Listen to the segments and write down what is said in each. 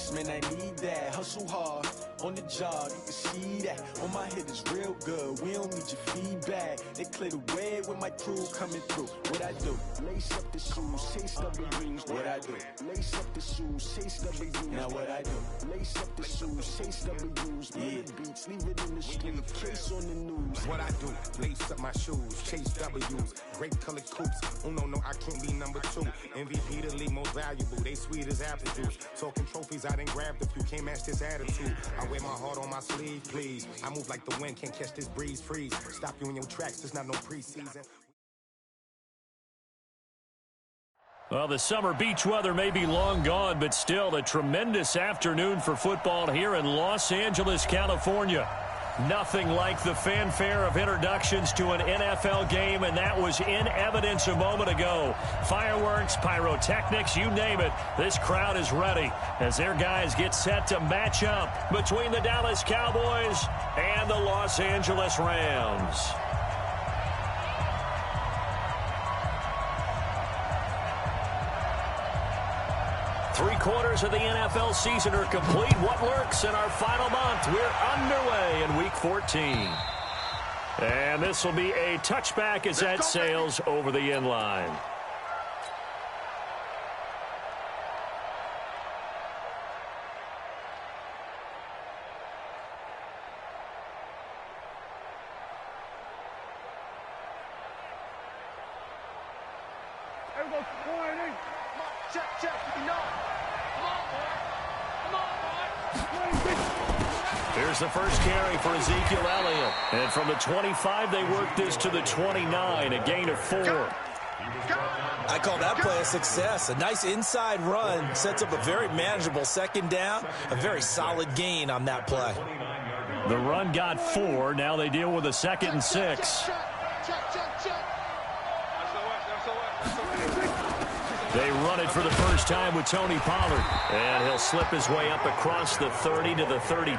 success, man, I need that. Hustle hard, on the job, you can see that. On my head is real good, we don't need your feedback. They clear the way with my crew coming through. What I do? Lace up the shoes, chase W's. What I do? Lace up the shoes, chase W's. Now what I do? Lace up the shoes, chase W's. Yeah, beats, leave it in the street, case on the news. What I do? Lace up my shoes, chase W's. Great colored coops. Oh no, I can't be number 2. MVP the league most valuable. They sweet as apple juice. Talking trophies, I done grabbed a few. Can't match this attitude. I wear my heart on my sleeve, please. I move like the wind, can't catch this breeze. Freeze. Stop you in your tracks. There's not no preseason. Well, the summer beach weather may be long gone, but still a tremendous afternoon for football here in Los Angeles, California. Nothing like the fanfare of introductions to an NFL game, and that was in evidence a moment ago. Fireworks, pyrotechnics, you name it. This crowd is ready as their guys get set to match up between the Dallas Cowboys and the Los Angeles Rams. Three-quarters of the NFL season are complete. What lurks in our final month? We're underway in Week 14. And this will be a touchback as that sails over the end line. Here's the first carry for Ezekiel Elliott. And from the 25, they work this to the 29, a gain of 4. I call that play a success. A nice inside run sets up a very manageable second down. A very solid gain on that play. The run got 4. Now they deal with a 2nd and 6. They run it for the first time with Tony Pollard. And he'll slip his way up across the 30 to the 32.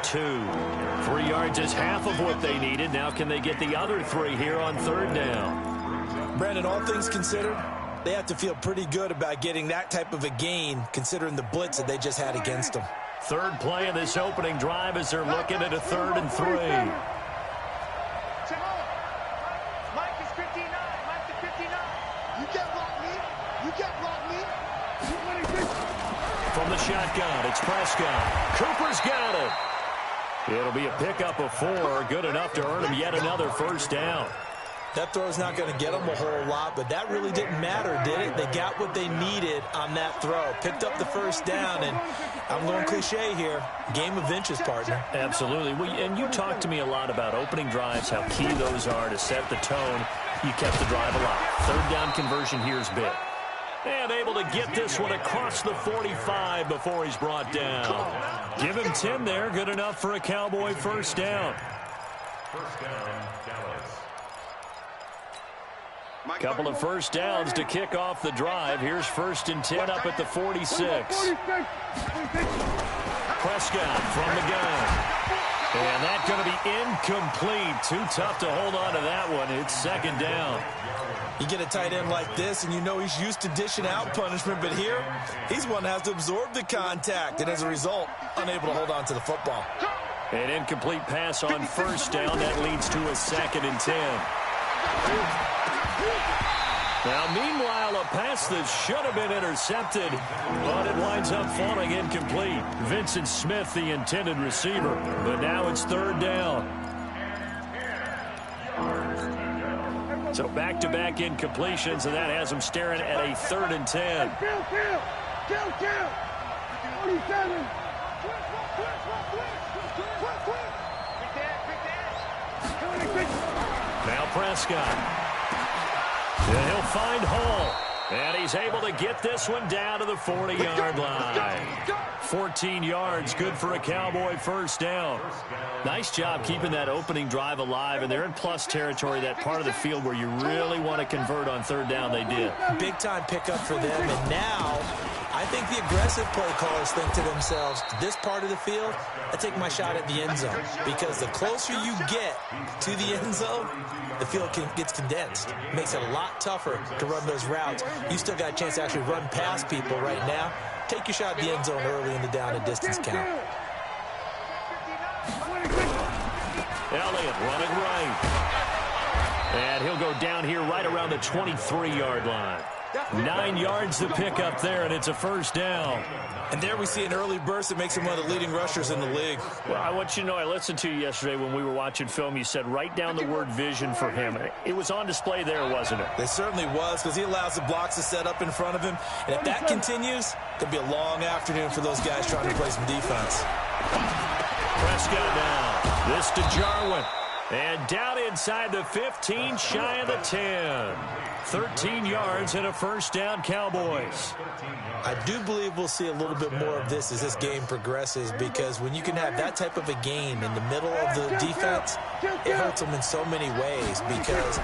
3 yards is half of what they needed. Now can they get the other 3 here on 3rd down? Brandon, all things considered, they have to feel pretty good about getting that type of a gain considering the blitz that they just had against them. 3rd play of this opening drive as they're looking at a 3rd and 3. From the shotgun, it's Prescott. Cooper's got it. It'll be a pickup of 4, good enough to earn him yet another first down. That throw's not going to get them a whole lot, but that really didn't matter, did it? They got what they needed on that throw. Picked up the first down, and I'm going cliche here. Game of inches, partner. Absolutely. And you talked to me a lot about opening drives, how key those are to set the tone. You kept the drive alive. 3rd down conversion here is big. And able to get this one across the 45 before he's brought down. Give him 10 there. Good enough for a Cowboy first down. First down, Dallas. Couple of first downs to kick off the drive. Here's 1st and 10 up at the 46. Prescott from the gun. And that's going to be incomplete. Too tough to hold on to that one. It's 2nd down. You get a tight end like this, and you know he's used to dishing out punishment, but here, he's one that has to absorb the contact, and as a result, unable to hold on to the football. An incomplete pass on 1st down. That leads to a 2nd and 10. Now, meanwhile, a pass that should have been intercepted, but it winds up falling incomplete. Vincent Smith, the intended receiver, but now it's 3rd down. So back-to-back incompletions, and that has them staring at a 3rd and 10. Now Prescott. And he'll find Hall. And he's able to get this one down to the 40-yard line. 14 yards, good for a Cowboy first down. Nice job keeping that opening drive alive, and they're in plus territory, that part of the field where you really want to convert on 3rd down. They did. Big-time pickup for them, and now I think the aggressive play callers think to themselves, this part of the field, I take my shot at the end zone, because the closer you get to the end zone, the field gets condensed. Makes it a lot tougher to run those routes. You still got a chance to actually run past people right now. take your shot at the end zone early in the down and distance count. Elliott running right. And he'll go down here right around the 23-yard line. 9 yards to pick up there, and it's a first down. And there we see an early burst that makes him one of the leading rushers in the league. Well, I want you to know, I listened to you yesterday when we were watching film. You said write down the word vision for him. It was on display there, wasn't it? It certainly was, because he allows the blocks to set up in front of him. And if that continues, it could be a long afternoon for those guys trying to play some defense. Prescott now. This to Jarwin. And down inside the 15, shy of the 10. 13 yards and a first down, Cowboys. I do believe we'll see a little bit more of this as this game progresses, because when you can have that type of a gain in the middle of the defense, it hurts them in so many ways, because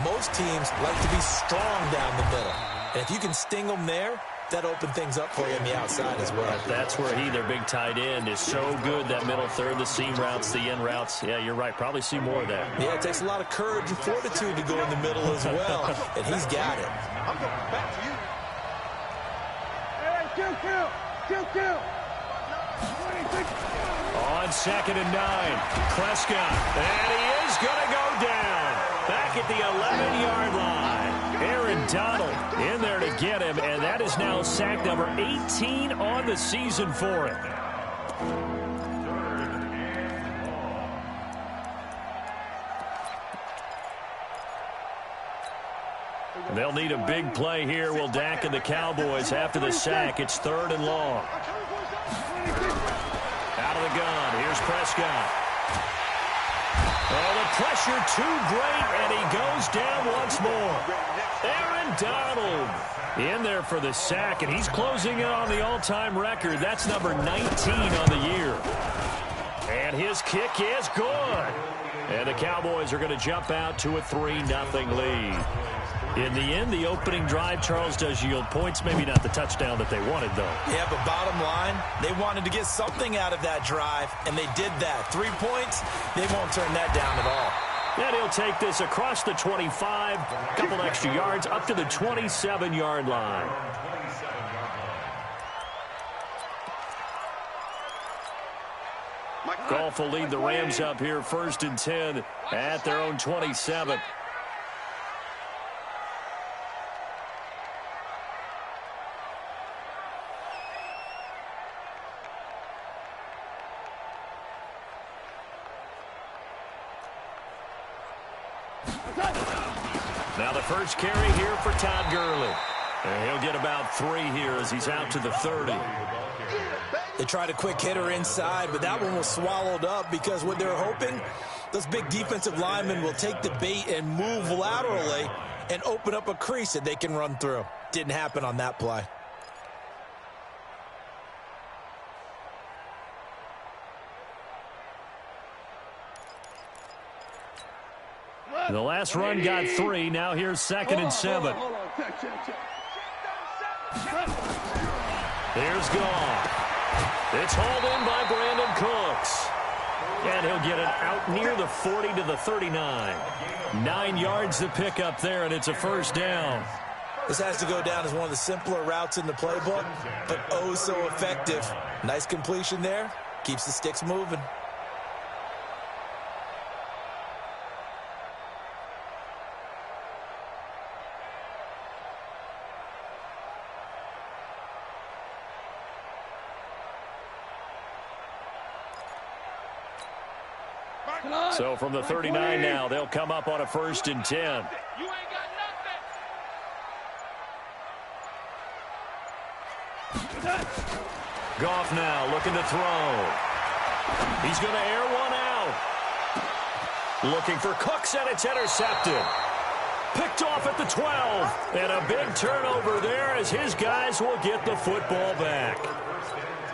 most teams like to be strong down the middle. And if you can sting them there, that opened things up for you on the outside as well. That's where their big tight end, is so good, that middle third, the seam routes, the in routes. Yeah, you're right. Probably see more of that. Yeah, it takes a lot of courage and fortitude to go in the middle as well, and he's got it. I'm going back to you. Hey, kill. On 2nd and 9, Prescott. And he is going to go down. Back at the 11-yard line. Aaron Donald in there to get him, and that is now sack number 18 on the season for him. They'll need a big play here, will Dak and the Cowboys after the sack. It's 3rd and long. Out of the gun, here's Prescott. Oh, the pressure too great, and he goes down once more. Aaron Donald in there for the sack, and he's closing in on the all-time record. That's number 19 on the year. And his kick is good. And the Cowboys are going to jump out to a 3-0 lead. In the end, the opening drive, Charles, does yield points. Maybe not the touchdown that they wanted, though. Yeah, but bottom line, they wanted to get something out of that drive, and they did that. 3 points, they won't turn that down at all. And he'll take this across the 25, a couple extra yards, up to the 27-yard line. Goff will lead the Rams up here, 1st and 10 at their own 27. Now the first carry here for Todd Gurley. And he'll get about 3 here as he's out to the 30. They tried a quick hitter inside, but that one was swallowed up, because what they're hoping, those big defensive linemen will take the bait and move laterally and open up a crease that they can run through. Didn't happen on that play. The last run got 3. Now here's 2nd and 7. Here's Goff. It's hauled in by Brandon Cooks. And he'll get it out near the 40 to the 39. 9 yards to pick up there, and it's a first down. This has to go down as one of the simpler routes in the playbook, but oh so effective. Nice completion there. Keeps the sticks moving. So from the 39 now, they'll come up on a 1st and 10. You ain't got nothing. Goff now looking to throw. He's going to air one out. Looking for Cooks, and it's intercepted. Picked off at the 12. And a big turnover there as his guys will get the football back.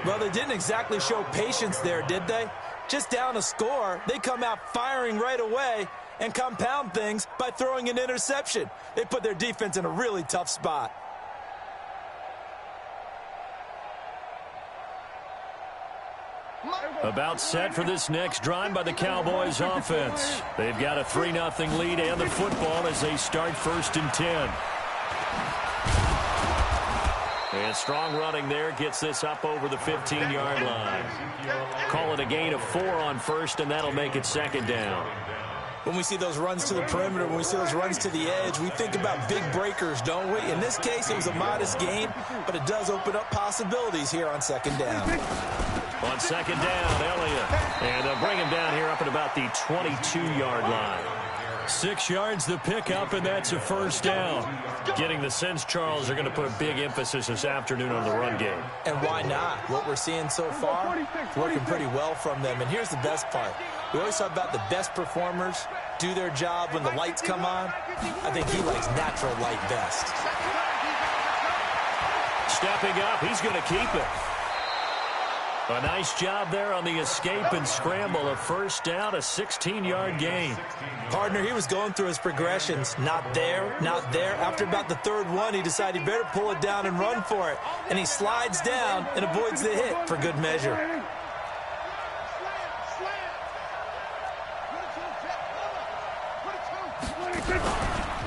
Well, they didn't exactly show patience there, did they? Just down a score, they come out firing right away and compound things by throwing an interception. They put their defense in a really tough spot. About set for this next drive by the Cowboys offense. They've got a 3-0 lead and the football as they start 1st and 10. And strong running there gets this up over the 15-yard line. Call it a gain of 4 on first, and that'll make it second down. When we see those runs to the perimeter, when we see those runs to the edge, we think about big breakers, don't we? In this case, it was a modest gain, but it does open up possibilities here on second down. On second down, Elliott. And they'll bring him down here up at about the 22-yard line. 6 yards the pickup, and that's a first down. Getting the sense, Charles, are going to put a big emphasis this afternoon on the run game. And why not? What we're seeing so far, working pretty well from them. And here's the best part. We always talk about the best performers do their job when the lights come on. I think he likes natural light best. Stepping up, he's going to keep it. A nice job there on the escape and scramble. A first down, a 16-yard gain. Partner, he was going through his progressions. Not there, not there. After about the third one, he decided he better pull it down and run for it. And he slides down and avoids the hit for good measure.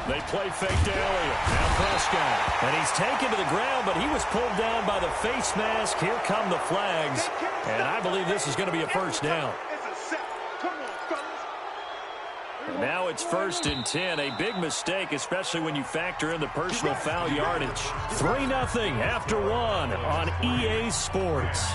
They play fake to Elliott. Now Prescott. And he's taken to the ground, but he was pulled down by the face mask. Here come the flags. And I believe this is going to be a first down. And now it's 1st and 10. A big mistake, especially when you factor in the personal foul yardage. 3-0 after 1 on EA Sports.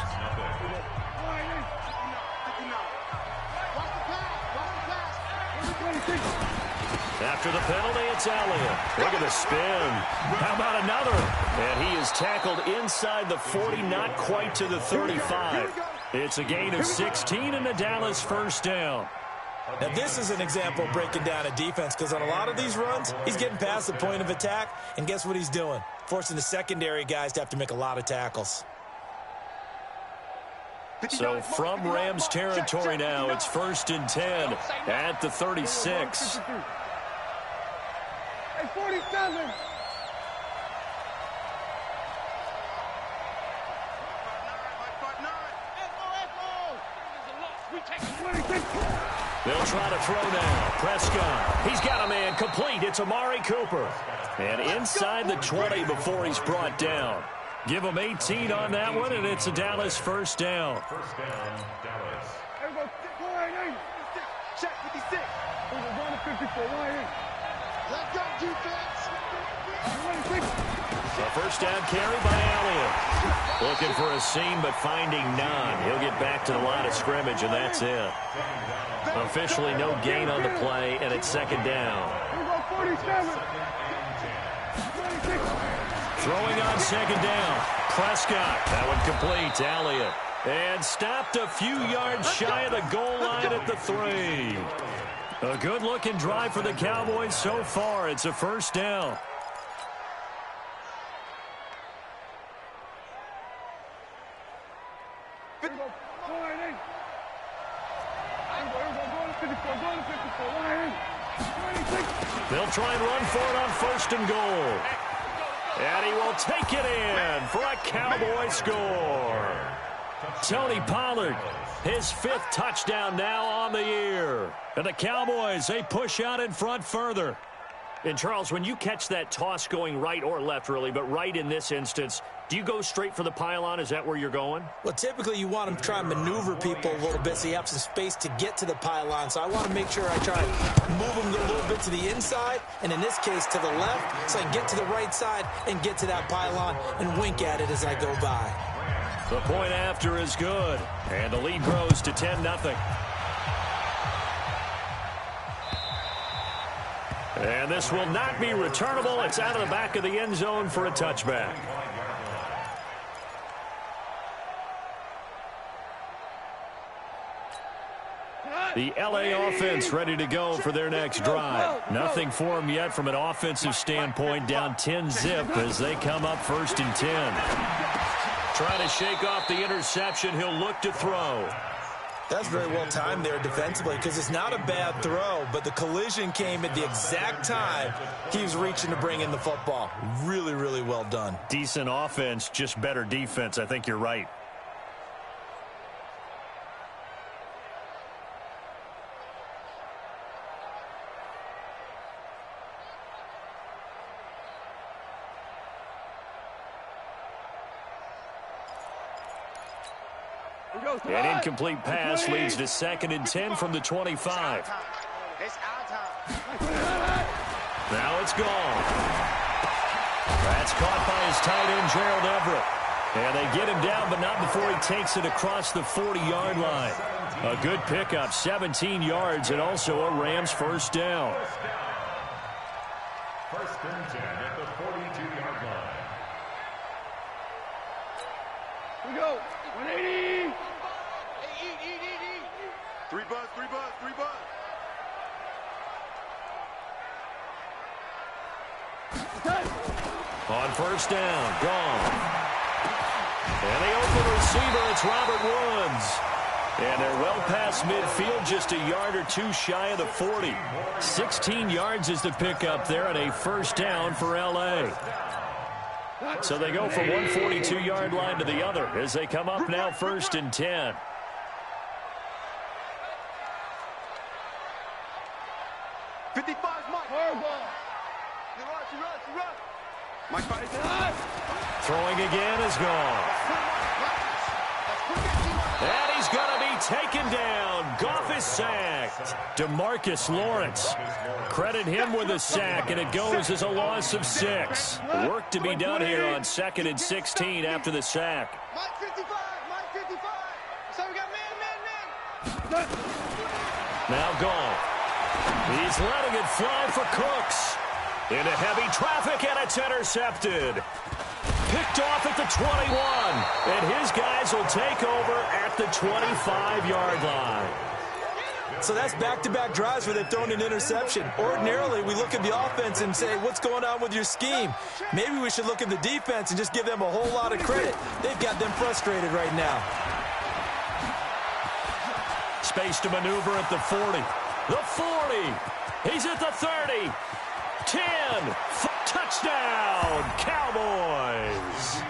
After the penalty, it's Elliott. Look at the spin. How about another? And he is tackled inside the 40, not quite to the 35. It's a gain of 16 and a Dallas first down. Now, this is an example of breaking down a defense, because on a lot of these runs, he's getting past the point of attack, and guess what he's doing? Forcing the secondary guys to have to make a lot of tackles. So from Rams territory now, it's 1st and 10 at the 36. Hey, 47. They'll try to throw now. Prescott. He's got a man complete. It's Amari Cooper. And inside the 20 before he's brought down. Give him 18 on that one, and it's a Dallas first down. First down, Dallas. Everybody, check 56. We're going to 54. Let's go, defense. A first down carry by Elliott. Looking for a seam, but finding none. He'll get back to the line of scrimmage, and that's it. Officially no gain on the play, and it's second down. We're going 47. Throwing on second down. Prescott. That one complete to Elliott. And stopped a few yards shy of the goal line at the 3. A good-looking drive for the Cowboys so far. It's a first down. They'll try and run for it on 1st and goal. And he will take it in for a Cowboy score. Tony Pollard, his 5th touchdown now on the year. And the Cowboys, they push out in front further. And, Charles, when you catch that toss going right or left, really, but right in this instance, do you go straight for the pylon? Is that where you're going? Well, typically you want to try and maneuver people a little bit so you have some space to get to the pylon. So I want to make sure I try and move them a little bit to the inside, and in this case to the left, so I can get to the right side and get to that pylon and wink at it as I go by. The point after is good, and the lead grows to 10-0. And this will not be returnable. It's out of the back of the end zone for a touchback. The LA offense ready to go for their next drive. Nothing for them yet from an offensive standpoint. Down 10-zip as they come up 1st and 10. Trying to shake off the interception. He'll look to throw. That's very well timed there defensively, because it's not a bad throw, but the collision came at the exact time he was reaching to bring in the football. Really, really well done. Decent offense, just better defense. I think you're right. An incomplete pass leads to 2nd and 10 from the 25. Now it's gone. That's caught by his tight end, Gerald Everett. And they get him down, but not before he takes it across the 40-yard line. A good pickup, 17 yards, and also a Rams first down. First and 10 at the 42-yard line. We go. 180. Three bus. On first down, gone. And the open receiver, it's Robert Woods. And they're well past midfield, just a yard or two shy of the 40. 16 yards is the pickup there, and a first down for L.A. So they go from one 42-yard line to the other as they come up now 1st and 10. Throwing again is gone. And he's going to be taken down. Goff is sacked. DeMarcus Lawrence. Credit him with a sack, and it goes as a loss of 6. Work to be done here on 2nd and 16 after the sack. Mike 55. So we got man. Now gone. He's letting it fly for Cooks. Into heavy traffic, and it's intercepted. Picked off at the 21, and his guys will take over at the 25-yard line. So that's back-to-back drives where they've thrown an interception. Ordinarily, we look at the offense and say, what's going on with your scheme? Maybe we should look at the defense and just give them a whole lot of credit. They've got them frustrated right now. Space to maneuver at the 40. The 40. He's at the 30. 10. Touchdown, Cowboys.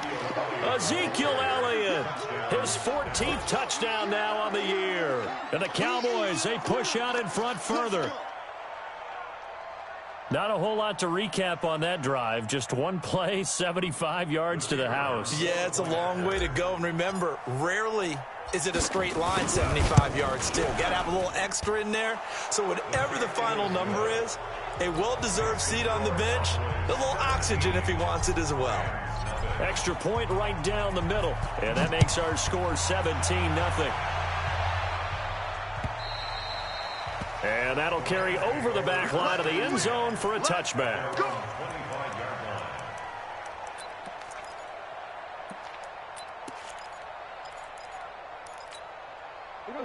Ezekiel Elliott, his 14th touchdown now on the year. And the Cowboys, they push out in front further. Not a whole lot to recap on that drive. Just one play, 75 yards to the house. Yeah, it's a long way to go. And remember, rarely is it a straight line 75 yards, too. Got to have a little extra in there. So whatever the final number is, a well-deserved seat on the bench, a little oxygen if he wants it as well. Extra point right down the middle. And that makes our score 17-0. And that'll carry over the back line of the end zone for a touchback.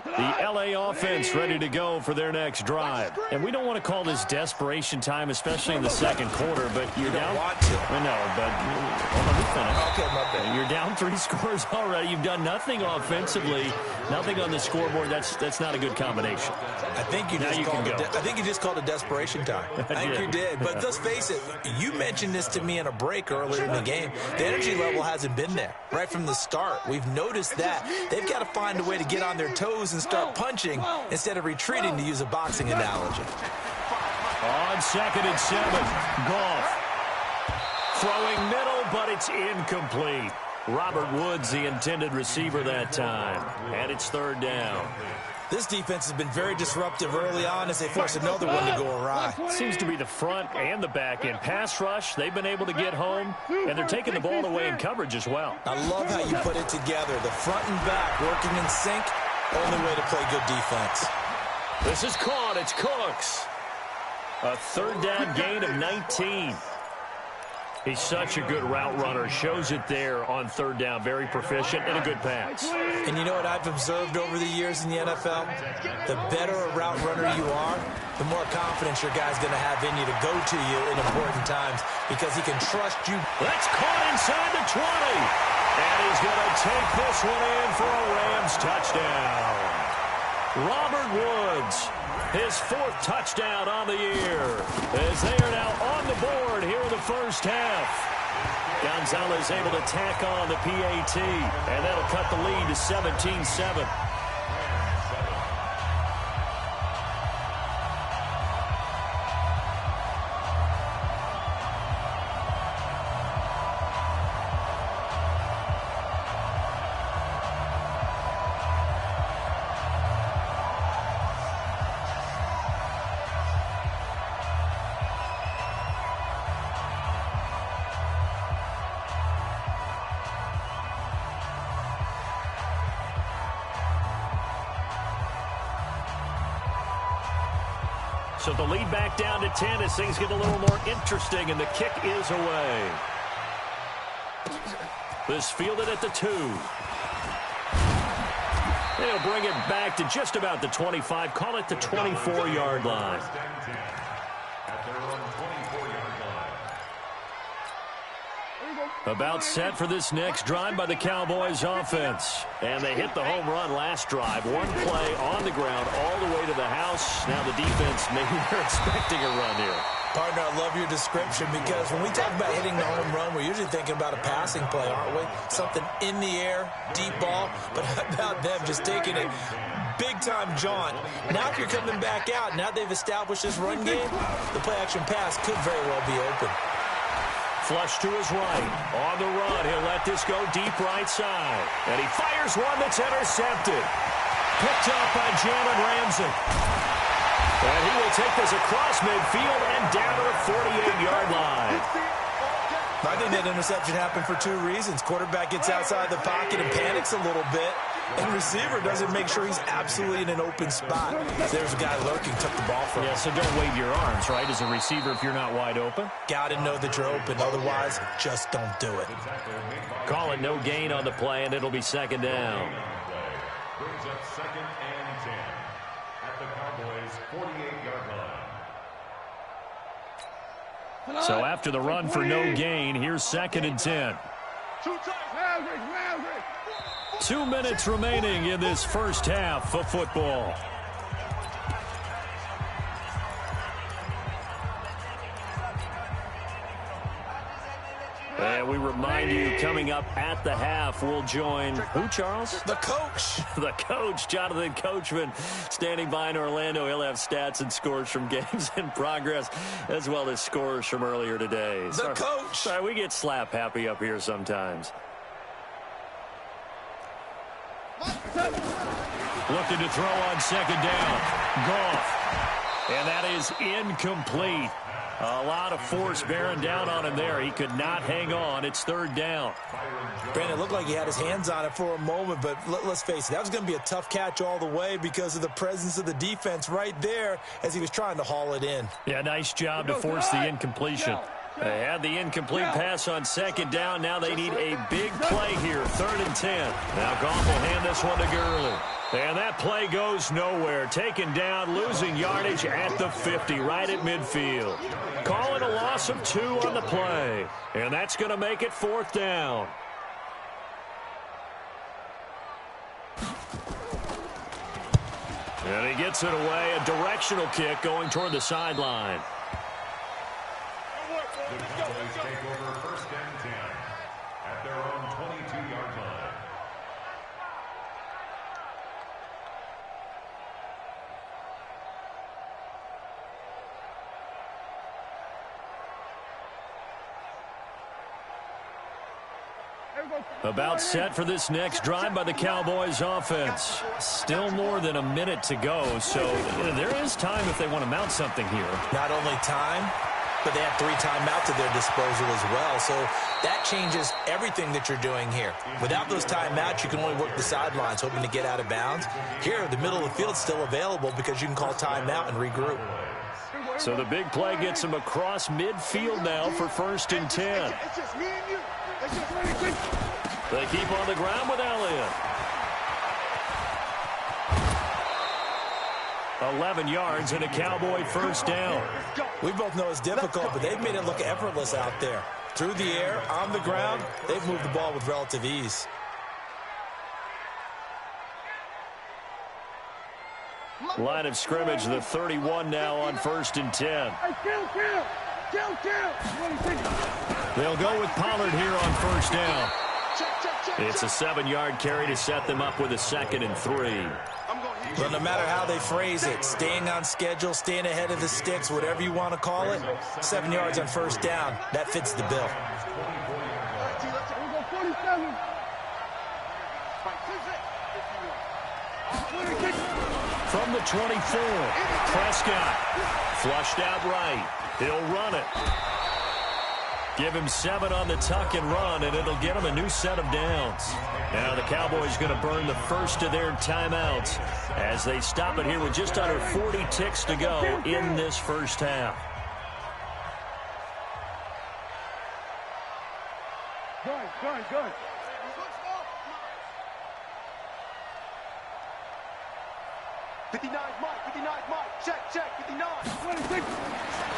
The L.A. offense ready to go for their next drive. And we don't want to call this desperation time, especially in the second quarter, but you're down. I know, but let me finish. Okay, my bad. You're down 3 scores already. You've done nothing offensively, nothing on the scoreboard. That's not a good combination. I think you just called it desperation time. I think you did. But let's face it, you mentioned this to me in a break earlier in the game. The energy level hasn't been there right from the start. We've noticed that. They've got to find a way to get on their toes and start punching instead of retreating, to use a boxing analogy. On 2nd and 7, Goff. Throwing middle, but it's incomplete. Robert Woods, the intended receiver that time. And it's 3rd down. This defense has been very disruptive early on as they force another one to go awry. Seems to be the front and the back end. Pass rush, they've been able to get home, and they're taking the ball away in coverage as well. I love how you put it together. The front and back working in sync, only way to play good defense. This is caught. It's Cooks. A 3rd down gain of 19. He's such a good route runner. Shows it there on 3rd down. Very proficient and a good pass. And you know what I've observed over the years in the NFL? The better a route runner you are, the more confidence your guy's going to have in you to go to you in important times because he can trust you. That's caught inside the 20. And he's going to take this one in for a Rams touchdown. Robert Woods, his 4th touchdown on the year, as they are now on the board here in the first half. Gonzalez able to tack on the PAT, and that'll cut the lead to 17-7. So the lead back down to 10 as things get a little more interesting, and the kick is away. This fielded at the 2. They'll bring it back to just about the 25. Call it the 24-yard line. About set for this next drive by the Cowboys offense. And they hit the home run last drive. One play on the ground all the way to the house. Now the defense, maybe they're expecting a run here. Partner, I love your description because when we talk about hitting the home run, we're usually thinking about a passing play, aren't we? Something in the air, deep ball. But how about them just taking it big-time jaunt? Now if you're coming back out, now they've established this run game, the play-action pass could very well be open. Flush to his right. On the run, he'll let this go deep right side. And he fires one that's intercepted. Picked up by Jalen Ramsey. And he will take this across midfield and down to the 48-yard line. I think that interception happened for two reasons. Quarterback gets outside the pocket and panics a little bit. And receiver doesn't make sure he's absolutely in an open spot. There's a guy lurking, took the ball from him. Yeah, so don't wave your arms, right, as a receiver if you're not wide open. Got to know that you're open. Otherwise, just don't do it. Call it no gain on the play, and it'll be second down. Brings up 2nd and 10 at the Cowboys' 48-yard line. So after the run for no gain, here's 2nd and 10. 2 minutes remaining in this first half of football. And we remind you, coming up at the half, we'll join who, Charles? The coach. The coach, Jonathan Coachman, standing by in Orlando. He'll have stats and scores from games in progress, as well as scores from earlier today. The coach. Sorry, we get slap happy up here sometimes. Looking to throw on 2nd down. Goff. And that is incomplete. A lot of force bearing down on him there. He could not hang on. It's 3rd down. Brandon, it looked like he had his hands on it for a moment, but let's face it, that was going to be a tough catch all the way because of the presence of the defense right there as he was trying to haul it in. Yeah, nice job to force the incompletion. They had the incomplete pass on 2nd down. Now they need a big play here, 3rd and 10. Now Goff will hand this one to Gurley. And that play goes nowhere. Taken down, losing yardage at the 50, right at midfield. Call it a loss of 2 on the play. And that's going to make it 4th down. And he gets it away, a directional kick going toward the sideline. The Cowboys take over 1st and 10 at their own 22-yard line. About set for this next drive by the Cowboys offense. Still more than a minute to go, so there is time if they want to mount something here. Not only time, but they have 3 timeouts at their disposal as well, so that changes everything that you're doing here. Without those timeouts, you can only work the sidelines, hoping to get out of bounds. Here, the middle of the field is still available because you can call timeout and regroup. So the big play gets him across midfield now for 1st and 10. It's just me and you. It's just really quick. They keep on the ground with Elliott. 11 yards and a Cowboy 1st down. We both know it's difficult, but they've made it look effortless out there. Through the air, on the ground, they've moved the ball with relative ease. Line of scrimmage, the 31 now on 1st and 10. They'll go with Pollard here on 1st down. It's a 7-yard carry to set them up with a 2nd and 3. Well, no matter how they phrase it, staying on schedule, staying ahead of the sticks, whatever you want to call it, 7 yards on 1st down, that fits the bill. From the 24, Prescott flushed out right. He'll run it. Give him 7 on the tuck and run, and it'll get him a new set of downs. Now the Cowboys going to burn the first of their timeouts as they stop it here with just under 40 ticks to go in this first half. Good. 59, Mike. Check, 59.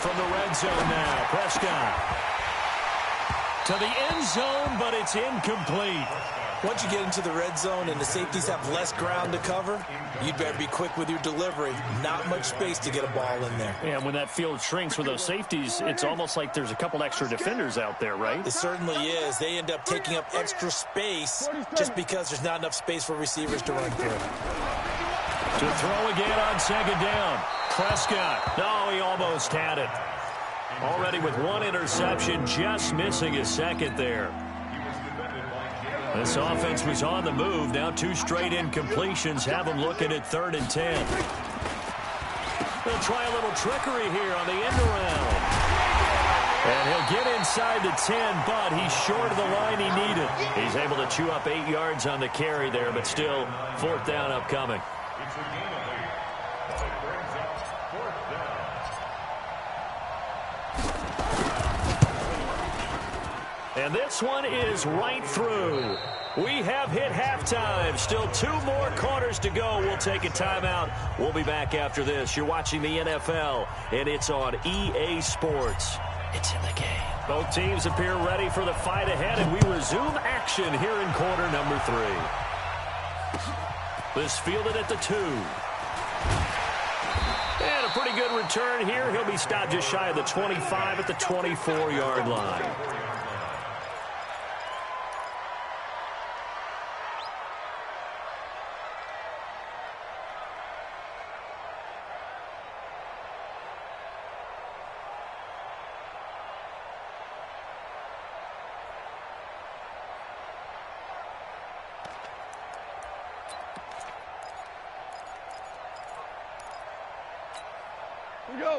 From the red zone now, Prescott. To the end zone, but it's incomplete. Once you get into the red zone and the safeties have less ground to cover, you'd better be quick with your delivery. Not much space to get a ball in there. Yeah, when that field shrinks with those safeties, it's almost like there's a couple extra defenders out there, right? It certainly is. They end up taking up extra space just because there's not enough space for receivers to run through. To throw again on second down. Prescott. No, he almost had it. Already with 1 interception, just missing his second there. This offense was on the move. Now 2 straight incompletions have them looking at 3rd and 10. They'll try a little trickery here on the end around. And he'll get inside the 10, but he's short of the line he needed. He's able to chew up 8 yards on the carry there, but still 4th down upcoming. It's a game of 8. That brings up 4th down. And this one is right through. We have hit halftime. Still 2 more quarters to go. We'll take a timeout. We'll be back after this. You're watching the NFL, and it's on EA Sports. It's in the game. Both teams appear ready for the fight ahead, and we resume action here in quarter number 3. This fielded at the 2. And a pretty good return here. He'll be stopped just shy of the 25 at the 24-yard line.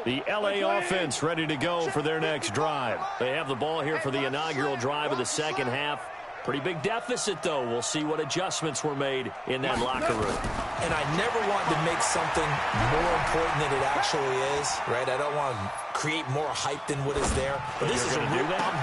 The LA offense ready to go for their next drive. They have the ball here for the inaugural drive of the second half. Pretty big deficit, though. We'll see what adjustments were made in that locker room. And I never want to make something more important than it actually is, right? I don't want to create more hype than what is there. But this is I'm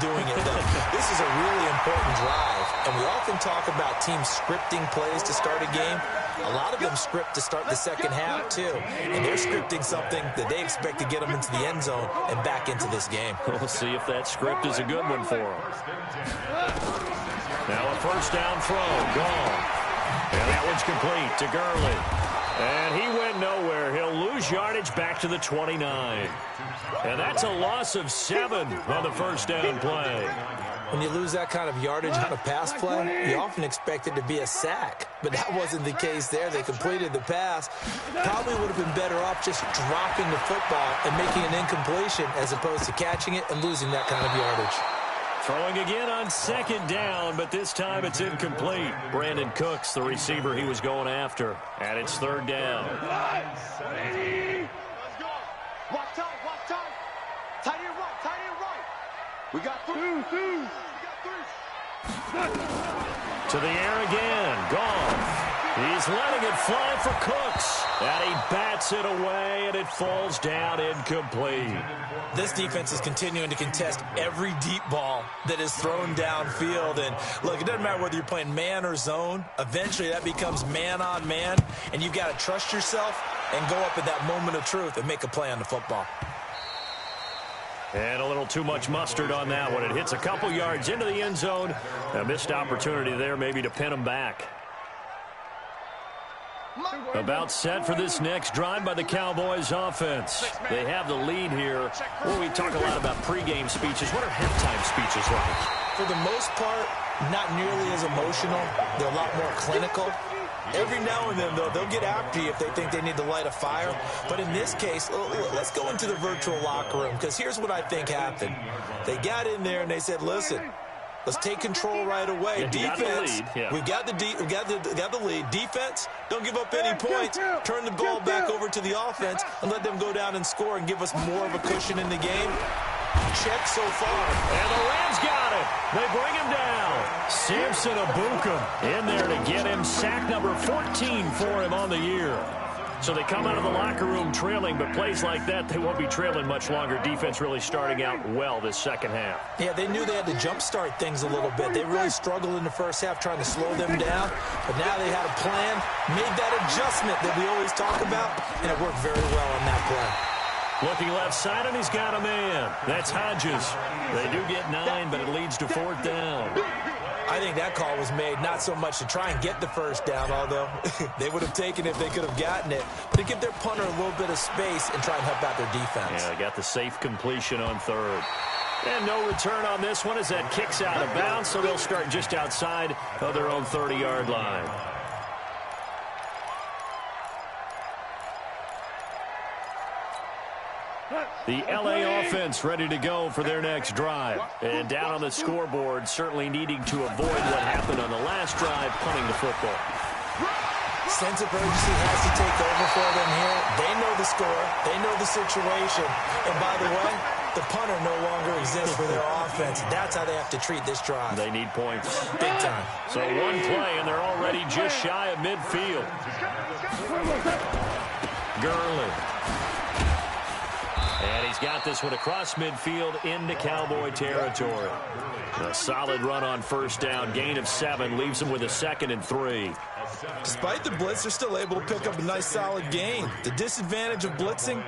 doing it, though. This is a really important drive. And we often talk about teams scripting plays to start a game. A lot of them script to start the second half, too. And they're scripting something that they expect to get them into the end zone and back into this game. We'll see if that script is a good one for them. Now a first down throw, gone. And that one's complete to Gurley. And he went nowhere. He'll lose yardage back to the 29. And that's a loss of 7 on the first down play. When you lose that kind of yardage on a pass play, you often expect it to be a sack. But that wasn't the case there. They completed the pass. Probably would have been better off just dropping the football and making an incompletion as opposed to catching it and losing that kind of yardage. Throwing again on second down, but this time it's incomplete. Brandon Cooks, the receiver he was going after. And it's 3rd down. Let's go. Walk time. Tight end right. We got 3. We got 3. To the air again. Goff. He's letting it fly for Cooks. And he bats it away, and it falls down incomplete. This defense is continuing to contest every deep ball that is thrown downfield. And, look, it doesn't matter whether you're playing man or zone. Eventually, that becomes man on man, and you've got to trust yourself and go up at that moment of truth and make a play on the football. And a little too much mustard on that one. It hits a couple yards into the end zone. A missed opportunity there maybe to pin him back. About set for this next drive by the Cowboys offense. They have the lead here. Well, we talk a lot about pregame speeches. What are halftime speeches like? For the most part, not nearly as emotional. They're a lot more clinical. Every now and then, though, they'll get after you if they think they need to light a fire. But in this case, let's go into the virtual locker room, because here's what I think happened. They got in there and they said, listen, let's take control right away. Defense, we've got the lead. Defense, don't give up any points. Turn the ball back over to the offense and let them go down and score and give us more of a cushion in the game. check so far. And the Rams got it. They bring him down. Samson Ebukam in there to get him. Sack number 14 for him on the year. So they come out of the locker room trailing, but plays like that, they won't be trailing much longer. Defense really starting out well this second half. Yeah, they knew they had to jumpstart things a little bit. They really struggled in the first half trying to slow them down, but now they had a plan, made that adjustment that we always talk about, and it worked very well on that play. Looking left side, and he's got a man. That's Hodges. They do get 9, but it leads to 4th down. I think that call was made not so much to try and get the first down, although they would have taken it if they could have gotten it, but to give their punter a little bit of space and try and help out their defense. Yeah, they got the safe completion on 3rd. And no return on this one as that kicks out of bounds, so they'll start just outside of their own 30-yard line. The LA offense ready to go for their next drive. And down on the scoreboard, certainly needing to avoid what happened on the last drive, punting the football. Sense of urgency has to take over for them here. They know the score. They know the situation. And by the way, the punter no longer exists for their offense. That's how they have to treat this drive. They need points. Big time. So one play, and they're already just shy of midfield. Gurley. And he's got this one across midfield into Cowboy territory. A solid run on first down. Gain of 7 leaves them with a 2nd and 3. Despite the blitz, they're still able to pick up a nice solid gain. The disadvantage of blitzing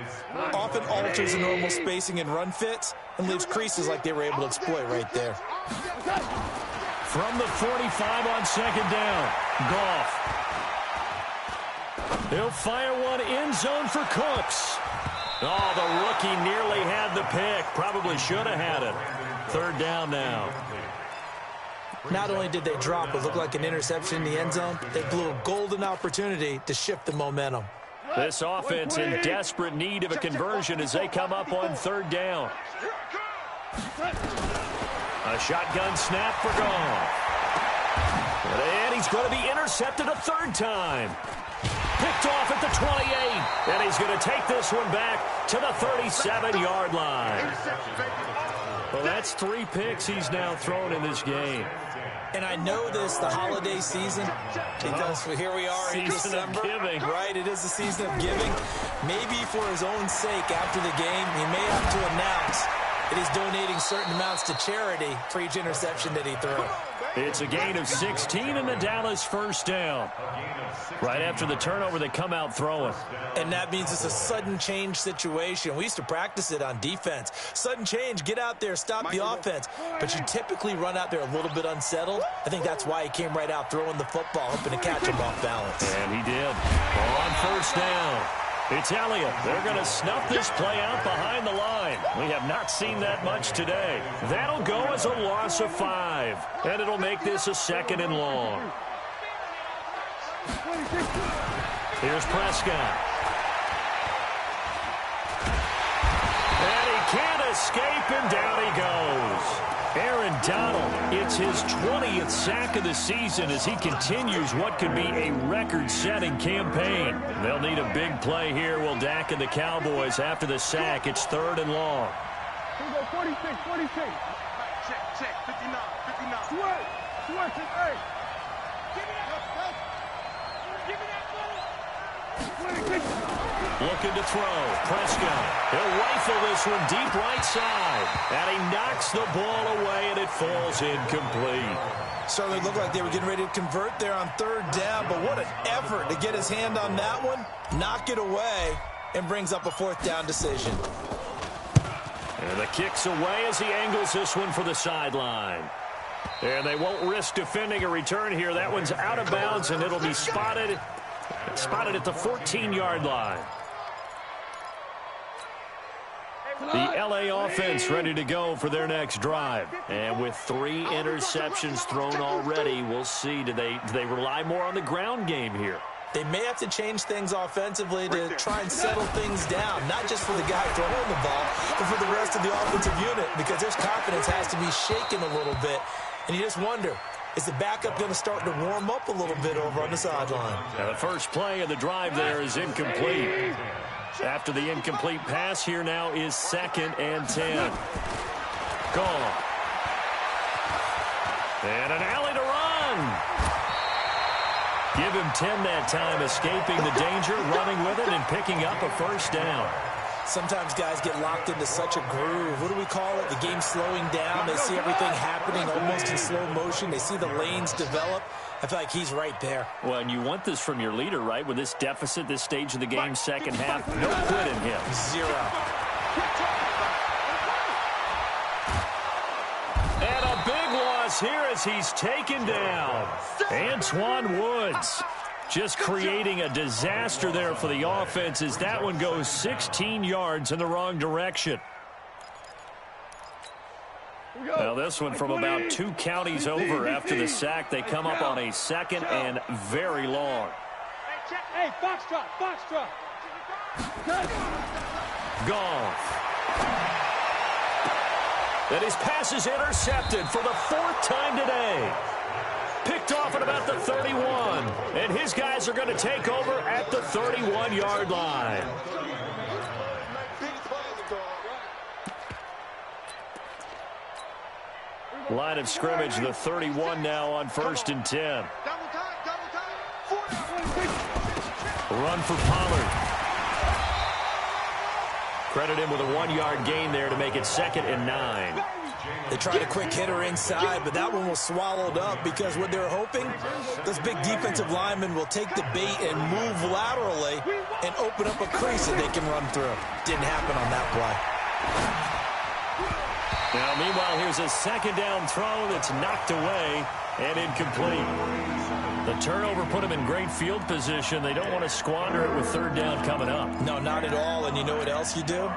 often alters the normal spacing and run fits and leaves creases like they were able to exploit right there. From the 45 on 2nd down, Goff. He'll fire one end zone for Cooks. Oh, the rookie nearly had the pick. Probably should have had it. 3rd down now. Not only did they drop what looked like an interception in the end zone, they blew a golden opportunity to shift the momentum. This offense in desperate need of a conversion as they come up on 3rd down. A shotgun snap for Goff. And he's going to be intercepted a 3rd time. Picked off at the 28. And he's going to take this one back to the 37-yard line. Well, that's 3 picks he's now thrown in this game. And I know this, the holiday season, because here we are in December. Season of giving. Right, it is the season of giving. Maybe for his own sake after the game, he may have to announce that he's donating certain amounts to charity for each interception that he threw. It's a gain of 16 and the Dallas 1st down. Right after the turnover, they come out throwing. And that means it's a sudden change situation. We used to practice it on defense. Sudden change, get out there, stop the offense. But you typically run out there a little bit unsettled. I think that's why he came right out throwing the football, hoping to catch him off balance. And he did. On 1st down. It's Elliott. They're going to snuff this play out behind the line. We have not seen that much today. That'll go as a loss of 5. And it'll make this a 2nd and long. Here's Prescott. And he can't escape, and down he goes. Aaron Donald, it's his 20th sack of the season as he continues what could be a record-setting campaign. They'll need a big play here. Will Dak and the Cowboys after the sack. It's 3rd and long. 46, 46. Check, 59, 59. Switch, hey. Looking to throw. Prescott. He'll rifle this one deep right side. And he knocks the ball away, and it falls incomplete. Certainly looked like they were getting ready to convert there on 3rd down, but what an effort to get his hand on that one, knock it away, and brings up a 4th down decision. And the kick's away as he angles this one for the sideline. And they won't risk defending a return here. That one's out of bounds, and it'll be spotted at the 14-yard line. The LA offense ready to go for their next drive. And with 3 interceptions thrown already, we'll see. Do they rely more on the ground game here? They may have to change things offensively to try and settle things down, not just for the guy throwing the ball, but for the rest of the offensive unit, because their confidence has to be shaken a little bit. And you just wonder, is the backup going to start to warm up a little bit over on the sideline? Now the first play of the drive there is incomplete. After the incomplete pass, here now is 2nd and 10. Gone. And an alley to run. Give him 10 that time, escaping the danger, running with it, and picking up a first down. Sometimes guys get locked into such a groove. What do we call it? The game's slowing down. They see everything happening almost in slow motion. They see the lanes develop. I feel like he's right there. Well, and you want this from your leader, right? With this deficit, this stage of the game, second half, no quit in him. 0. And a big loss here as he's taken down. Antoine Woods just creating a disaster there for the offense as that one goes 16 yards in the wrong direction. Now this one from about 2 counties over after the sack. They come up on a 2nd and very long. Hey, foxtrot, foxtrot. Goff. And his pass is intercepted for the 4th time today. Picked off at about the 31. And his guys are going to take over at the 31-yard line. Line of scrimmage, the 31 now on 1st and 10. Run for Pollard. Credit him with a 1-yard gain there to make it 2nd and 9. They tried a quick hitter inside, but that one was swallowed up because what they're hoping, those big defensive linemen will take the bait and move laterally and open up a crease that they can run through. Didn't happen on that play. Now, meanwhile, here's a 2nd down throw that's knocked away and incomplete. The turnover put them in great field position. They don't want to squander it with 3rd down coming up. No, not at all. And you know what else you do?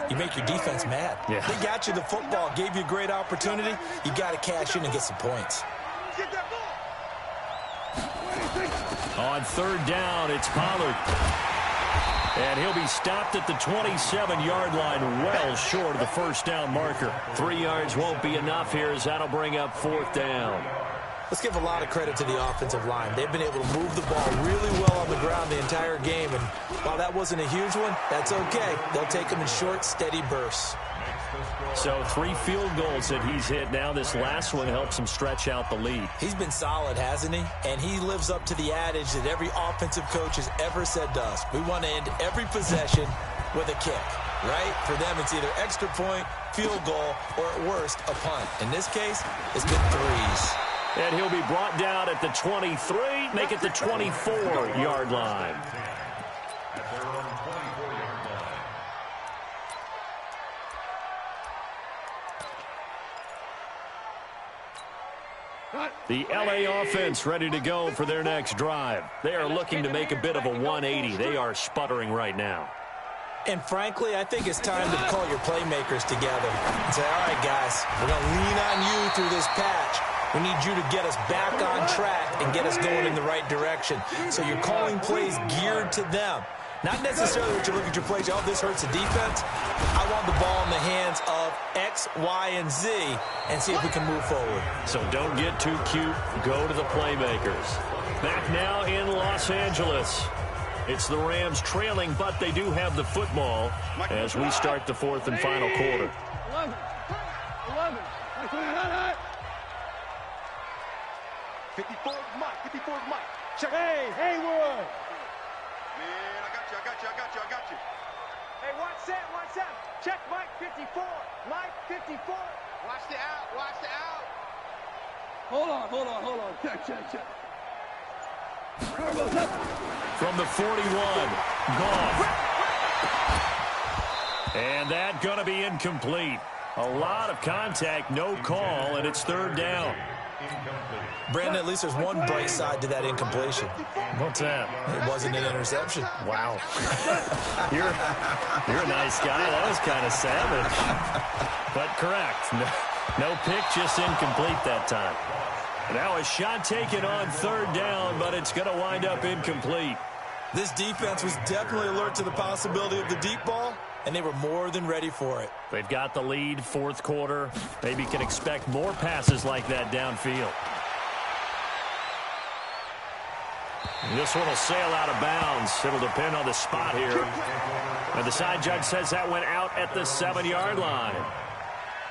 You make your defense mad. Yeah. They got you the football, gave you a great opportunity. You got to cash in and get some points. On 3rd down, it's Pollard. And he'll be stopped at the 27-yard line, well short of the 1st down marker. 3 yards won't be enough here as that'll bring up 4th down. Let's give a lot of credit to the offensive line. They've been able to move the ball really well on the ground the entire game. And while that wasn't a huge one, that's okay. They'll take them in short, steady bursts. So 3 field goals that he's hit now. This last one helps him stretch out the lead. He's been solid, hasn't he? And he lives up to the adage that every offensive coach has ever said to us. We want to end every possession with a kick, right? For them, it's either extra point, field goal, or at worst, a punt. In this case, it's been 3s. And he'll be brought down at the 23, make it the 24-yard line. The LA offense ready to go for their next drive. They are looking to make a bit of a 180. They are sputtering right now. And frankly, I think it's time to call your playmakers together and say, all right, guys, we're going to lean on you through this patch. We need you to get us back on track and get us going in the right direction. So you're calling plays geared to them. Not necessarily that you look at your plays, oh, this hurts the defense. I want the ball in the hands of X, Y, and Z and see if we can move forward. So don't get too cute. Go to the playmakers. Back now in Los Angeles. It's the Rams trailing, but they do have the football as we start the 4th and final quarter. 11. 54 Mike, 54 Mike. Check. Hey, Haywood. Man, I got you. Hey, watch that. Check Mike 54. Mike 54. Watch the out. Hold on. Check. From the 41, Goff. And that going to be incomplete. A lot of contact, no call, and it's 3rd down. Brandon, at least there's one bright side to that incompletion. What's that? It wasn't an interception. Wow. You're a nice guy. That was kind of savage. But correct. No pick, just incomplete that time. Now a shot taken on 3rd down, but it's going to wind up incomplete. This defense was definitely alert to the possibility of the deep ball, and they were more than ready for it. They've got the lead, 4th quarter. Maybe can expect more passes like that downfield. This one will sail out of bounds. It'll depend on the spot here. And the side judge says that went out at the 7-yard line.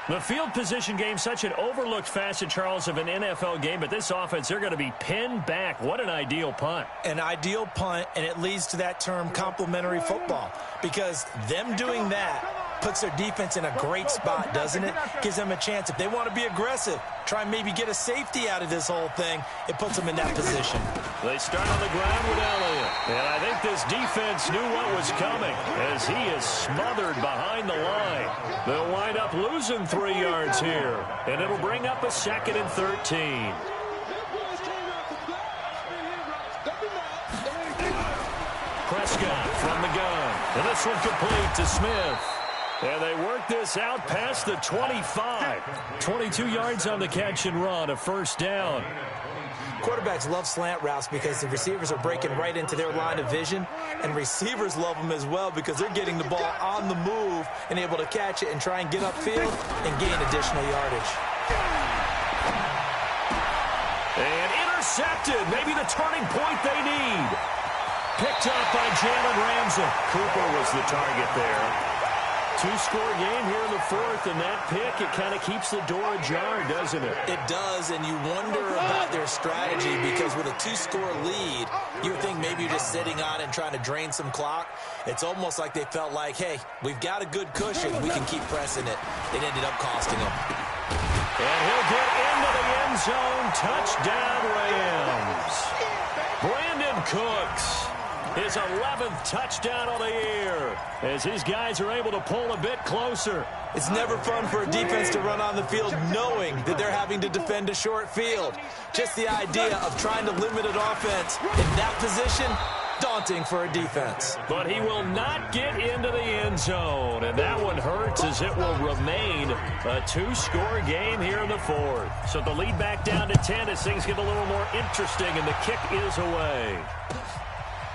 The field position game, such an overlooked facet, Charles, of an NFL game. But this offense, they're going to be pinned back. What an ideal punt. An ideal punt, and it leads to that term complementary football. Because them doing that puts their defense in a great spot, doesn't it? Gives them a chance. If they want to be aggressive, try and maybe get a safety out of this whole thing, it puts them in that position. They start on the ground with Elliott. And I think this defense knew what was coming as he is smothered behind the line. They'll wind up losing 3 yards here. And it'll bring up a 2nd and 13. Prescott from the gun. And this one complete to Smith. And they work this out past the 25. 22 yards on the catch and run, a first down. Quarterbacks love slant routes because the receivers are breaking right into their line of vision, and receivers love them as well because they're getting the ball on the move and able to catch it and try and get upfield and gain additional yardage. And intercepted, maybe the turning point they need. Picked up by Jalen Ramsey. Cooper was the target there. 2-score game here in the 4th, and that pick, it kind of keeps the door ajar, doesn't it? It does, and you wonder about their strategy because with a 2-score lead, you would think maybe you're just sitting on it and trying to drain some clock. It's almost like they felt like, hey, we've got a good cushion. We can keep pressing it. It ended up costing them. And he'll get into the end zone. Touchdown, Rams. Brandon Cooks. His 11th touchdown of the year as these guys are able to pull a bit closer. It's never fun for a defense to run on the field knowing that they're having to defend a short field. Just the idea of trying to limit an offense in that position, daunting for a defense. But he will not get into the end zone, and that one hurts as it will remain a 2-score game here in the 4th. So the lead back down to 10 as things get a little more interesting, and the kick is away.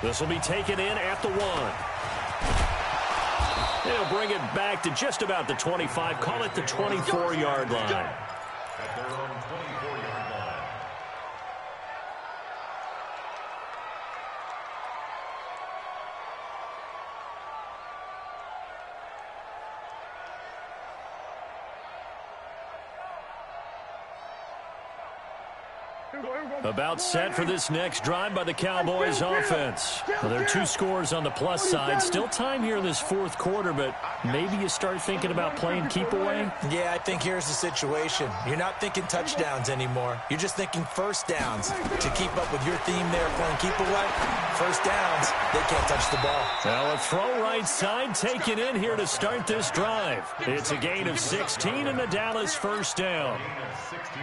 This will be taken in at the 1. They'll bring it back to just about the 25. Call it the 24-yard line. At their own 24-yard line. About set for this next drive by the Cowboys offense. Well, there are 2 scores on the plus side. Still time here in this 4th quarter, but maybe you start thinking about playing keep away? Yeah, I think here's the situation. You're not thinking touchdowns anymore. You're just thinking first downs. To keep up with your theme there, playing keep away, first downs, they can't touch the ball. Well, a throw right side taken in here to start this drive. It's a gain of 16 and the Dallas first down.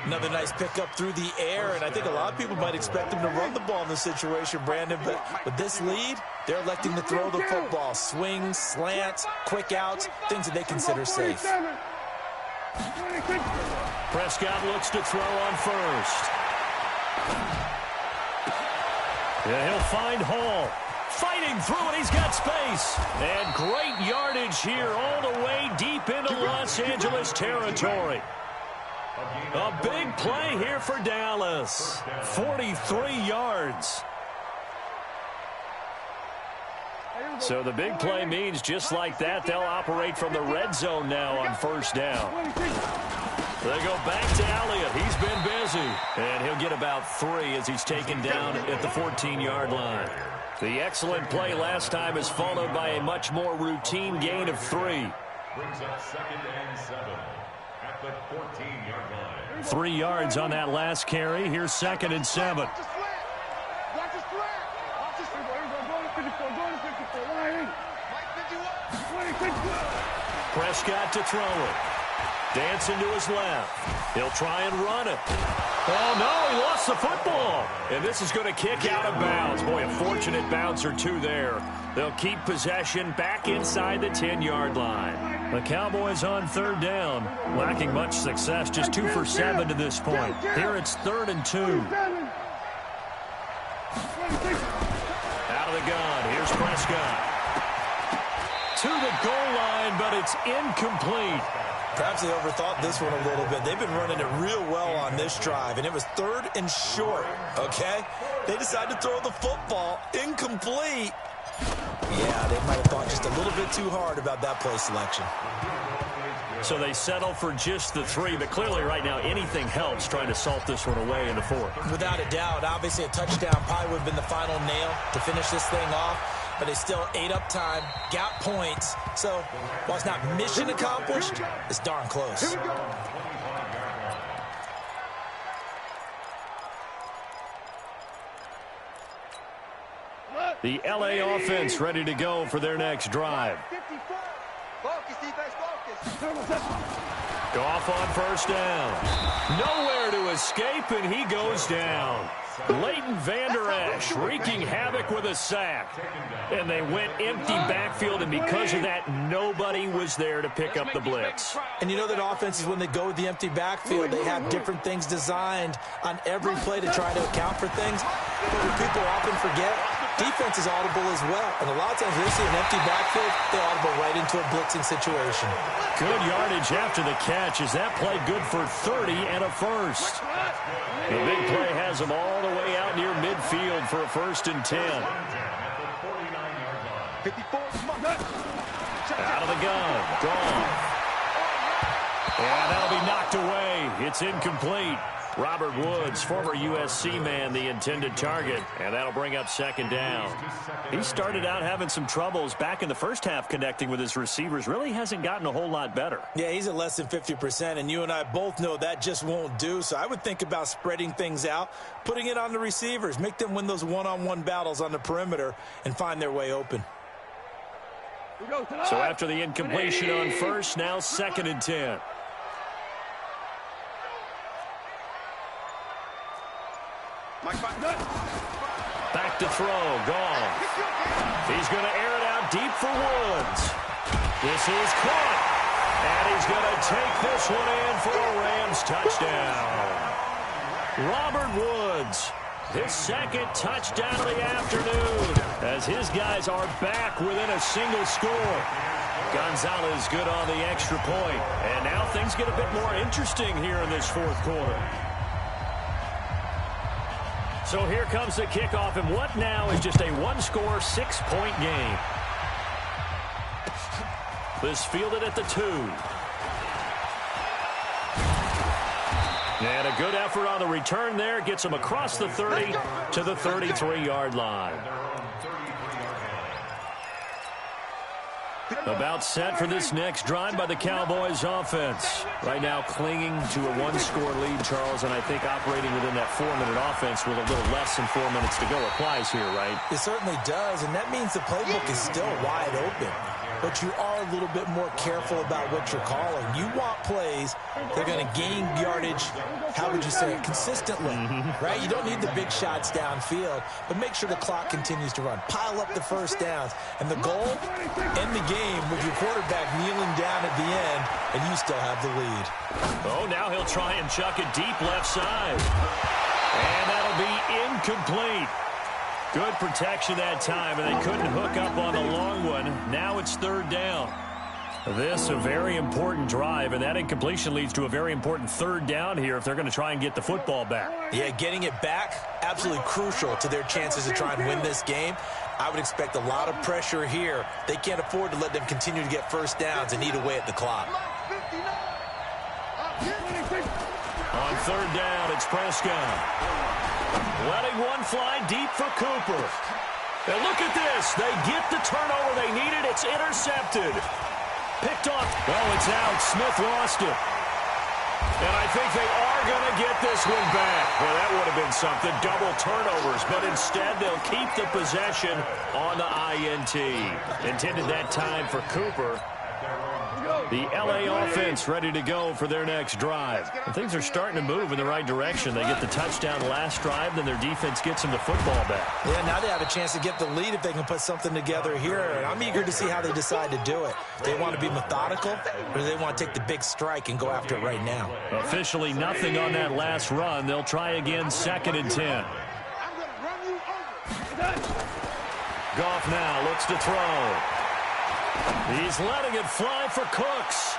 Another nice pickup through the air, and I think a lot of people might expect them to run the ball in this situation, Brandon, but with this lead, they're electing to throw the football. Swings, slants, quick outs, things that they consider safe. Prescott looks to throw on first. Yeah, he'll find Hall. Fighting through it, he's got space. And great yardage here all the way deep into Los Angeles territory. A big play here for Dallas. 43 yards. So the big play means just like that, they'll operate from the red zone now on first down. They go back to Elliott. He's been busy. And he'll get about 3 as he's taken down at the 14-yard line. The excellent play last time is followed by a much more routine gain of 3. Brings up 2nd and 7 at the 14-yard line. 3 yards on that last carry. Here's 2nd and 7. Prescott to throw it. Dancing to his left. He'll try and run it. Oh, no, he lost the football. And this is going to kick out of bounds. Boy, a fortunate bounce or 2 there. They'll keep possession back inside the 10-yard line. The Cowboys on 3rd down, lacking much success, just 2 for 7 to this point. Here it's 3rd and 2. Out of the gun, here's Prescott. To the goal line, but it's incomplete. Perhaps they overthought this one a little bit. They've been running it real well on this drive, and it was 3rd and short, okay? They decide to throw the football. Incomplete. Yeah, they might have thought just a little bit too hard about that play selection. So they settle for just the 3, but clearly right now anything helps trying to salt this one away in the 4th. Without a doubt, obviously a touchdown probably would have been the final nail to finish this thing off, but they still ate up time, got points. So while it's not mission accomplished, it's darn close. The LA offense ready to go for their next drive. Focus, defense, focus. Goff on first down. Nowhere to escape, and he goes down. Leighton Vander Esch wreaking havoc with a sack. And they went empty backfield, and because of that, nobody was there to pick up the blitz. And you know that offenses, when they go with the empty backfield, they have different things designed on every play to try to account for things. But what people often forget, defense is audible as well. And a lot of times when they see an empty backfield, they audible right into a blitzing situation. Good yardage after the catch. Is that play good for 30 and a first? The big play has them all the way out near midfield for a 1st and 10. 54. Out of the gun. Gone. And that'll be knocked away. It's incomplete. Robert Woods, former USC man, the intended target, and that'll bring up 2nd down. He started out having some troubles back in the first half connecting with his receivers. Really hasn't gotten a whole lot better. Yeah, he's at less than 50%, and you and I both know that just won't do. So I would think about spreading things out, putting it on the receivers, make them win those one-on-one battles on the perimeter, and find their way open. So after the incompletion on first, now 2nd and 10. Back to throw. Gone. He's going to air it out deep for Woods. This is caught. And he's going to take this one in for a Rams touchdown. Robert Woods, his 2nd touchdown of the afternoon, as his guys are back within a single score. Gonzalez good on the extra point. And now things get a bit more interesting here in this 4th quarter. So here comes the kickoff, and what now is just a 1-score, 6-point game. This fielded at the 2. And a good effort on the return there. Gets him across the 30 to the 33-yard line. About set for this next drive by the Cowboys offense. Right now clinging to a 1-score lead, Charles, and I think operating within that 4-minute offense with a little less than 4 minutes to go applies here, right? It certainly does, and that means the playbook is still wide open. But you are a little bit more careful about what you're calling. You want plays that are going to gain yardage, how would you say it, consistently, right? You don't need the big shots downfield, but make sure the clock continues to run. Pile up the first downs. And the goal, end the game with your quarterback kneeling down at the end, and you still have the lead. Oh, now he'll try and chuck it deep left side. And that'll be incomplete. Good protection that time, and they couldn't hook up on the long one. Now it's 3rd down. This a very important drive, and that incompletion leads to a very important 3rd down here if they're going to try and get the football back. Yeah, getting it back, absolutely crucial to their chances to try and win this game. I would expect a lot of pressure here. They can't afford to let them continue to get first downs and eat away at the clock. On 3rd down, it's Prescott. Letting one fly deep for Cooper. And look at this. They get the turnover they needed. It's intercepted. Picked off. Oh, it's out. Smith lost it. And I think they are going to get this one back. Well, that would have been something. Double turnovers. But instead, they'll keep the possession on the INT. Intended that time for Cooper. The LA offense ready to go for their next drive. And things are starting to move in the right direction. They get the touchdown last drive, then their defense gets them the football back. Yeah, now they have a chance to get the lead if they can put something together here. And I'm eager to see how they decide to do it. They want to be methodical, or do they want to take the big strike and go after it right now? Officially nothing on that last run. They'll try again 2nd and 10. Goff now looks to throw. He's letting it fly for Cooks.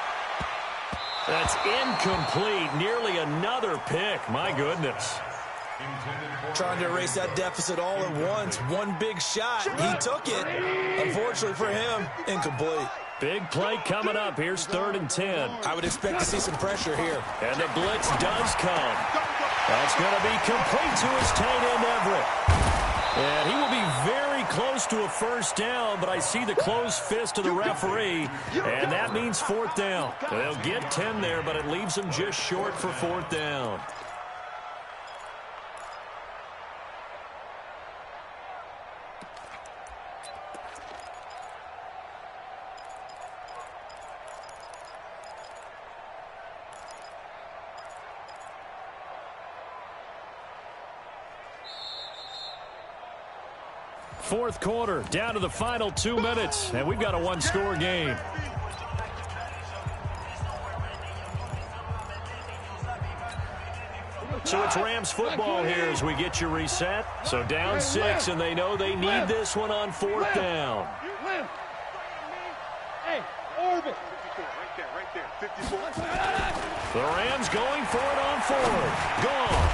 That's incomplete. Nearly another pick. My goodness. Trying to erase that deficit all at once. One big shot. He took it. Unfortunately for him, incomplete. Big play coming up. Here's 3rd and 10. I would expect to see some pressure here. And the blitz does come. That's going to be complete to his tight end, Everett. And he will be very close to a first down, but I see the closed fist of the referee, and that means 4th down. They'll get 10 there, but it leaves them just short for 4th down. Fourth quarter, down to the final 2 minutes, and we've got a one-score game. So it's Rams football here as we get you reset. So down 6, and they know they need this one on 4th down. Hey, orbit. Right there, 54. The Rams going for it on 4th. Gone.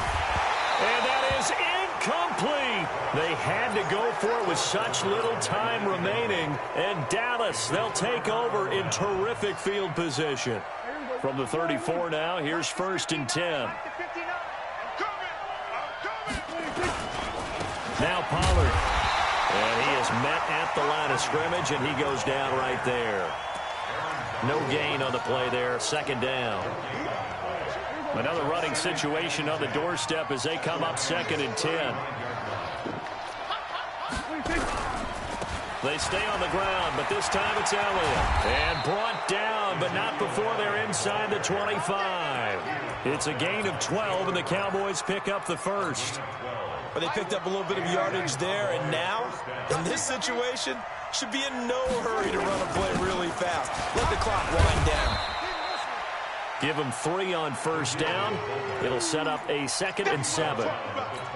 And that is incomplete. They had to go for it with such little time remaining. And Dallas, they'll take over in terrific field position. From the 34 now, here's 1st and 10. Now Pollard. And he is met at the line of scrimmage, and he goes down right there. No gain on the play there. 2nd down. Another running situation on the doorstep as they come up 2nd and 10. They stay on the ground, but this time it's Elliott. And brought down, but not before they're inside the 25. It's a gain of 12, and the Cowboys pick up the first. But they picked up a little bit of yardage there, and now, in this situation, should be in no hurry to run a play really fast. Let the clock wind down. Give them 3 on 1st down. It'll set up a 2nd and 7.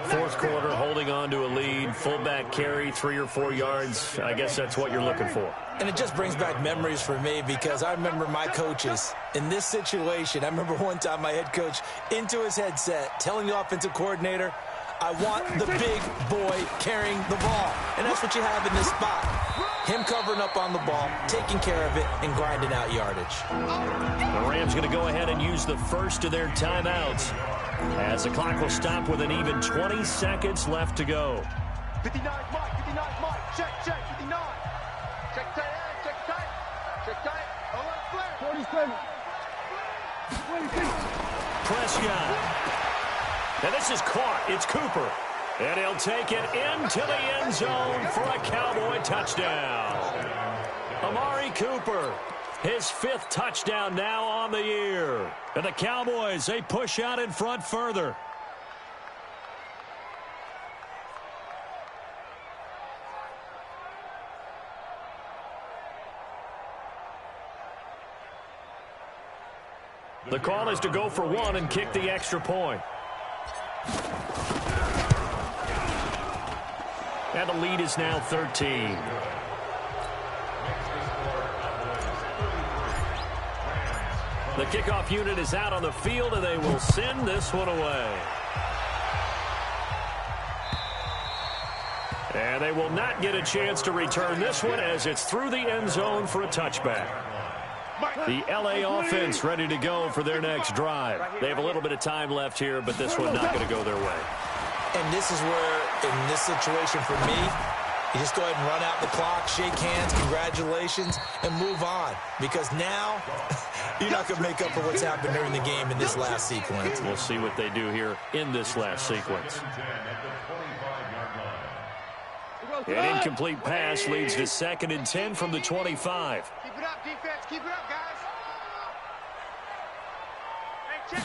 Fourth quarter, holding on to a lead. Fullback carry, 3 or 4 yards. I guess that's what you're looking for. And it just brings back memories for me because I remember my coaches in this situation. I remember one time my head coach into his headset telling the offensive coordinator, I want the big boy carrying the ball. And that's what you have in this spot. Him covering up on the ball, taking care of it, and grinding out yardage. The Rams going to go ahead and use the first of their timeouts as the clock will stop with an even 20 seconds left to go. 59, Mike, check, 59. Check tight end, check tight. Oh, flare. 47. 26. Prescott. And this is caught. It's Cooper. And he'll take it into the end zone for a Cowboy touchdown. Amari Cooper, his 5th touchdown now on the year. And the Cowboys, they push out in front further. The call is to go for 1 and kick the extra point. And the lead is now 13. The kickoff unit is out on the field, and they will send this one away. And they will not get a chance to return this one as it's through the end zone for a touchback. The LA offense ready to go for their next drive. They have a little bit of time left here, but this one not going to go their way. And this is where, in this situation for me, you just go ahead and run out the clock, shake hands, congratulations, and move on. Because now, you're not going to make up for what's happened during the game in this last sequence. We'll see what they do here in this last sequence. An incomplete pass leads to 2nd and 10 from the 25. Keep it up, defense. Keep it up, guys. Hey, check.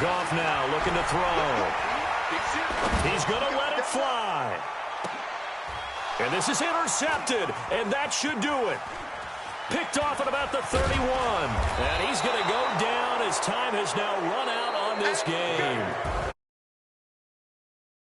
Goff now looking to throw. He's going to let it fly. And this is intercepted, and that should do it. Picked off at about the 31. And he's going to go down as time has now run out on this game.